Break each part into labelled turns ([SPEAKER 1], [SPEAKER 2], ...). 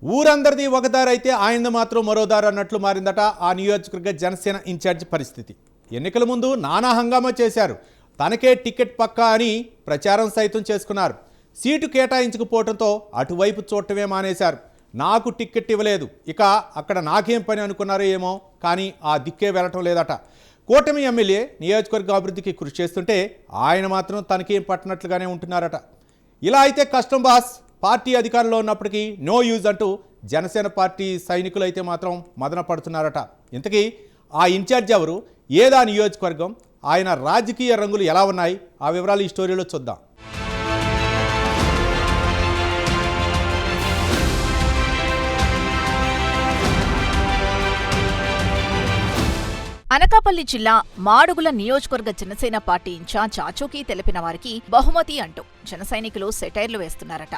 [SPEAKER 1] ఊరందరిది ఒకదారి అయితే ఆయనది మాత్రం మరోదారు అన్నట్లు మారిందట ఆ నియోజకవర్గ జనసేన ఇన్ఛార్జ్ పరిస్థితి. ఎన్నికల ముందు నానా హంగామా చేశారు. తనకే టికెట్ పక్కా అని ప్రచారం సైతం చేసుకున్నారు. సీటు కేటాయించకపోవడంతో అటువైపు చూడటమే మానేశారు. నాకు టికెట్ ఇవ్వలేదు, ఇక అక్కడ నాకేం పని అనుకున్నారో ఏమో, కానీ ఆ దిక్కే వెళ్ళటం లేదట. కూటమి ఎమ్మెల్యే నియోజకవర్గ అభివృద్ధికి కృషి చేస్తుంటే ఆయన మాత్రం తనకేం పట్టినట్లుగానే ఉంటున్నారట. ఇలా అయితే కష్టం బాస్, పార్టీ అధికారంలో ఉన్నప్పటికీ నో యూజ్ అంటూ జనసేన పార్టీ సైనికులు అయితే మాత్రం మదన పడుతున్నారట. ఇంతకీ ఆ ఇన్ఛార్జ్ ఎవరు, ఏదా నియోజకవర్గం, ఆయన రాజకీయ రంగులు ఎలా ఉన్నాయి, ఆ వివరాలు ఈ స్టోరీలో చూద్దాం.
[SPEAKER 2] అనకాపల్లి జిల్లా మాడుగుల నియోజకవర్గ జనసేన పార్టీ ఇన్ఛార్జ్ ఆచూకీ తెలిపిన వారికి బహుమతి అంటూ జన సైనికులు సెటైర్లు వేస్తున్నారట.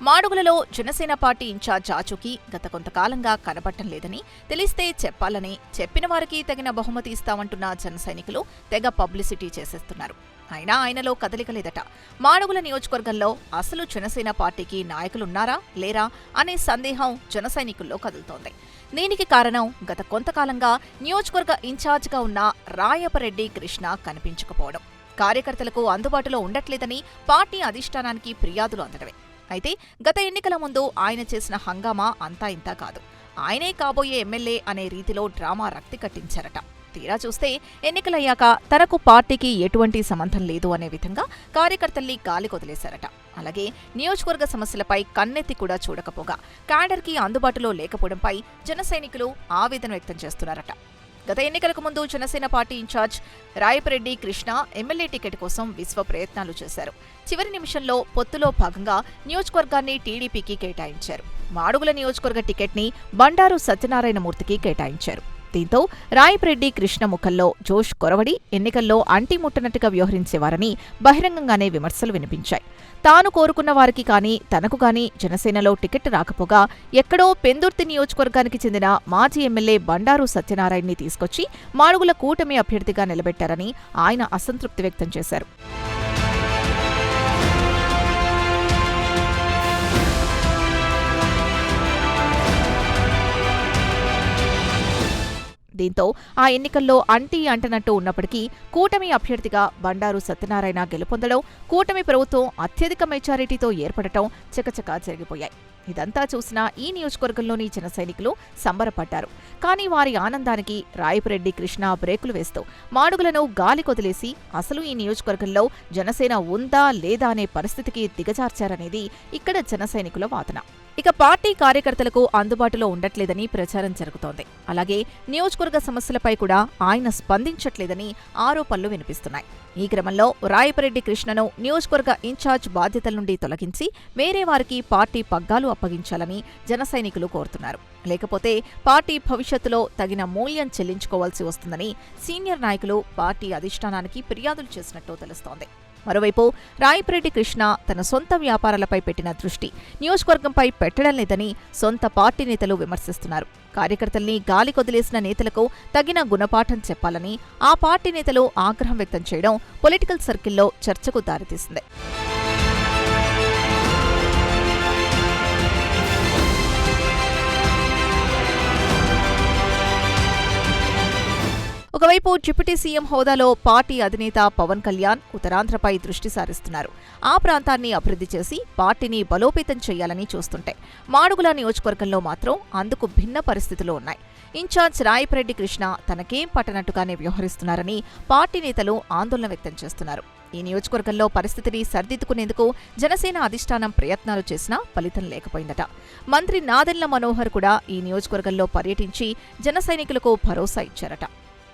[SPEAKER 2] మాడుగులలో జనసేన పార్టీ ఇన్ఛార్జ్ ఆచూకీ గత కొంతకాలంగా కనబడటం లేదని, తెలిస్తే చెప్పాలని, చెప్పిన వారికి తగిన బహుమతి ఇస్తామంటున్న జన సైనికులు తెగ పబ్లిసిటీ చేసేస్తున్నారు. అయినా ఆయనలో కదలిక లేదట. మాడుగుల నియోజకవర్గంలో అసలు జనసేన పార్టీకి నాయకులున్నారా లేరా అనే సందేహం జన సైనికుల్లో కదులుతోంది. దీనికి కారణం గత కొంతకాలంగా నియోజకవర్గ ఇన్ఛార్జిగా ఉన్న రాయపరెడ్డి కృష్ణ కనిపించకపోవడం, కార్యకర్తలకు అందుబాటులో ఉండట్లేదని పార్టీ అధిష్టానానికి ఫిర్యాదులు అందడమే. అయితే గత ఎన్నికల ముందు ఆయన చేసిన హంగామా అంతా ఇంతా కాదు. ఆయనే కాబోయే ఎమ్మెల్యే అనే రీతిలో డ్రామా రక్తి కట్టించారట. తీరా చూస్తే ఎన్నికలయ్యాక తనకు పార్టీకి ఎటువంటి సంబంధం లేదు అనే విధంగా కార్యకర్తల్ని గాలి కొదిలేశారట. అలాగే నియోజకవర్గ సమస్యలపై కన్నెత్తి కూడా చూడకపోగా క్యాడర్కి అందుబాటులో లేకపోవడంపై జన సైనికులు ఆవేదన వ్యక్తం చేస్తున్నారట. గత ఎన్నికలకు ముందు Janasena party incharge Rayapareddy Krishna MLA ticket కోసం విశ్వ ప్రయత్నాలు చేశారు. చివరి నిమిషంలో పొత్తులో భాగంగా నియోజకవర్గాన్ని టీడీపీకి కేటాయించారు. మాడుగుల నియోజకవర్గ టికెట్ని బండారు సత్యనారాయణమూర్తికి కేటాయించారు. దీంతో రాయపరెడ్డి కృష్ణ ముఖంలో జోష్ కొరవడి ఎన్నికల్లో అంటిముట్టనట్టుగా వ్యవహరించేవారని బహిరంగంగానే విమర్శలు వినిపించాయి. తాను కోరుకున్న వారికి కానీ తనకు గానీ జనసేనలో టికెట్ రాకపోగా ఎక్కడో పెందుర్తి నియోజకవర్గానికి చెందిన మాజీ ఎమ్మెల్యే బండారు సత్యనారాయణని తీసుకొచ్చి మాడుగుల కూటమి అభ్యర్థిగా నిలబెట్టారని ఆయన అసంతృప్తి వ్యక్తం చేశారు. దీంతో ఆ ఎన్నికల్లో అంటనట్టు ఉన్నప్పటికీ కూటమి అభ్యర్థిగా బండారు సత్యనారాయణ గెలుపొందడం, కూటమి ప్రభుత్వం అత్యధిక మెజారిటీతో ఏర్పడటం చకచకా జరిగిపోయాయి. ఇదంతా చూసిన ఈ నియోజకవర్గంలోని జన సైనికులు సంబరపడ్డారు. కానీ వారి ఆనందానికి రాయపరెడ్డి కృష్ణ బ్రేకులు వేస్తూ మాడుగులను గాలి కొదిలేసి అసలు ఈ నియోజకవర్గంలో జనసేన ఉందా లేదా అనే పరిస్థితికి దిగజార్చారనేది ఇక్కడ జన సైనికుల వాదన. ఇక పార్టీ కార్యకర్తలకు అందుబాటులో ఉండట్లేదని ప్రచారం జరుగుతోంది. అలాగే నియోజకవర్గ సమస్యలపై కూడా ఆయన స్పందించట్లేదని ఆరోపణలు వినిపిస్తున్నాయి. ఈ క్రమంలో రాయపరెడ్డి కృష్ణను నియోజకవర్గ ఇన్ఛార్జ్ బాధ్యతల నుండి తొలగించి వేరే వారికి పార్టీ పగ్గాలు అప్పగించాలని జన సైనికులు కోరుతున్నారు. లేకపోతే పార్టీ భవిష్యత్తులో తగిన మూల్యం చెల్లించుకోవాల్సి వస్తుందని సీనియర్ నాయకులు పార్టీ అధిష్టానానికి ఫిర్యాదులు చేసినట్టు తెలుస్తోంది. మరోవైపు రాయపరెడ్డి కృష్ణ తన సొంత వ్యాపారాలపై పెట్టిన దృష్టి నియోజకవర్గంపై పెట్టడం లేదని సొంత పార్టీ నేతలు విమర్శిస్తున్నారు. కార్యకర్తల్ని గాలి కొదిలేసిన నేతలకు తగిన గుణపాఠం చెప్పాలని ఆ పార్టీ నేతలు ఆగ్రహం వ్యక్తం చేయడం పొలిటికల్ సర్కిల్లో చర్చకు దారితీసింది. ఒకవైపు డిప్యూటీ సీఎం హోదాలో పార్టీ అధినేత పవన్ కళ్యాణ్ ఉత్తరాంధ్రపై దృష్టి సారిస్తున్నారు. ఆ ప్రాంతాన్ని అభివృద్ధి చేసి పార్టీని బలోపేతం చేయాలని చూస్తుంటే మాడుగుల నియోజకవర్గంలో మాత్రం అందుకు భిన్న పరిస్థితులు ఉన్నాయి. ఇన్ఛార్జ్ రాయపరెడ్డి కృష్ణ తనకేం పట్టనట్టుగానే వ్యవహరిస్తున్నారని పార్టీ నేతలు ఆందోళన వ్యక్తం చేస్తున్నారు. ఈ నియోజకవర్గంలో పరిస్థితిని సరిదిద్దుకునేందుకు జనసేన అధిష్టానం ప్రయత్నాలు చేసినా ఫలితం లేకపోయిందట. మంత్రి నాదెళ్ల మనోహర్ కూడా ఈ నియోజకవర్గంలో పర్యటించి జన సైనికులకు భరోసా ఇచ్చారట.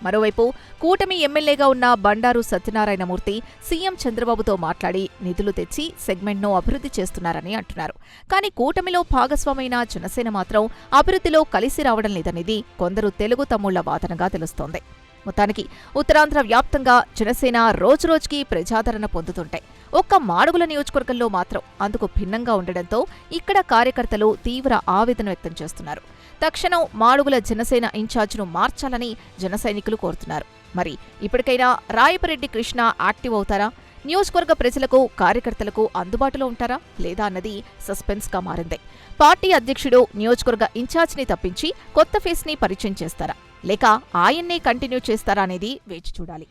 [SPEAKER 2] మరోవైపు కూటమి ఎమ్మెల్యేగా ఉన్న బండారు సత్యనారాయణమూర్తి సీఎం చంద్రబాబుతో మాట్లాడి నిధులు తెచ్చి సెగ్మెంట్ను అభివృద్ధి చేస్తున్నారని అంటున్నారు. కానీ కూటమిలో భాగస్వామైన జనసేన మాత్రం అభివృద్ధిలో కలిసి రావడం లేదనేది కొందరు తెలుగు తమ్ముళ్ల వాదనగా తెలుస్తోంది. మొత్తానికి ఉత్తరాంధ్ర వ్యాప్తంగా జనసేన రోజురోజుకి ప్రజాదరణ పొందుతుంటాయి. ఒక్క మాడుగుల నియోజకవర్గంలో మాత్రం అందుకు భిన్నంగా ఉండడంతో ఇక్కడ కార్యకర్తలు తీవ్ర ఆవేదన వ్యక్తం చేస్తున్నారు. తక్షణం మాడుగుల జనసేన ఇన్ఛార్జ్ను మార్చాలని జన సైనికులు కోరుతున్నారు. మరి ఇప్పటికైనా రాయపరెడ్డి కృష్ణ యాక్టివ్ అవుతారా? నియోజకవర్గ ప్రజలకు, కార్యకర్తలకు అందుబాటులో ఉంటారా లేదా అన్నది సస్పెన్స్గా మారింది. పార్టీ అధ్యక్షుడు నియోజకవర్గ ఇన్ఛార్జిని తప్పించి కొత్త ఫేస్ ని పరిచయం చేస్తారా లేక ఆయన్నే కంటిన్యూ చేస్తారా అనేది వేచి చూడాలి.